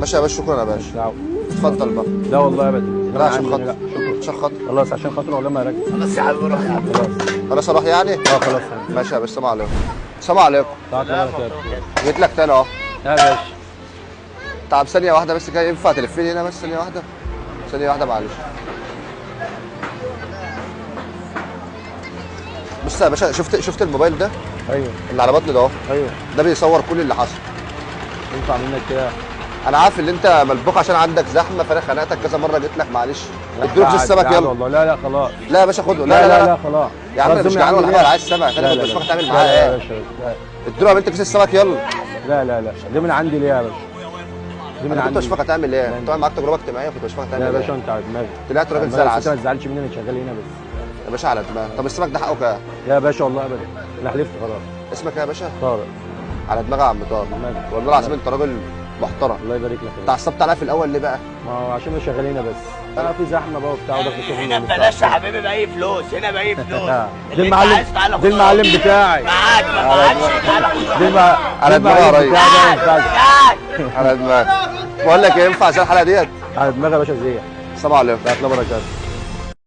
ماشي يا باشا، شكرا يا باشا. لا اتفضل بقى. لا والله ابدا. لا عشان خاطر. لا شكرا. عشان خاطر. خلاص عشان خاطر والله ما راجع. خلاص يا حبيبي روح يا عم. خلاص. خلاص اروح يعني؟ خلاص. ماشي يا باشا، السلام عليكم. السلام عليكم. تعالى جيت لك تاني اهو. يا باشا. طب ثانية واحدة بس كده، ينفع تلفني هنا بس ثانية واحدة؟ ثانية واحدة معلش. بص يا باشا، شفت الموبايل ده؟ ايوه اللي على بطني ده اهو. ايوه. ده بيصور كل اللي حصل. ينفع منك كده؟ انا عارف ان انت ملبوخ عشان عندك زحمه، فانا خنقتك كذا مره، جيت لك معلش. اديله كيس السمك يلا. والله لا خلاص. لا يا باشا خده. لا لا لا خلاص. يا عم انا مش جعان ولا حاجه، عايز سمك. انا كنت مش فاكر تعمل معايا ايه. لا يا باشا لا. اديله يا بنت كيس السمك يلا. لا دي من عندي ليه يا باشا؟ دي من انا كنت عندي. مش فاكر تعمل ايه. كنت معاك تجربه اجتماعيه، كنت مش فاكر تعمل ايه. ايه. يا باشا انت على دماغي. طلعت راجل زي العسل. ما تزعلش مني، انا شغال هنا بس. يا باشا على دماغي. طب السمك ده حقه كام؟ يا باشا والله ابدا. انا حلفت خلاص. اسمك ايه يا باشا؟ طارق. على دماغي يا عم طارق. والله العظيم انت راجل محترم. الله يبارك لك. انت عصبت عليا في الاول ليه بقى؟ ما هو عشان احنا شغالين هنا بس. انا في زحمه بقى وبتاع وضغط شغل. هنا ببلاش يا حبيبي باي فلوس، هنا باي فلوس. ده المعلم، ده المعلم بتاعي. معاك ما معكش على دماغي يا ريس. تعال. على دماغي. بقول لك ايه، ينفع عشان الحلقه ديت؟ على دماغي يا باشا زيك. السلام عليكم. لا بركاته.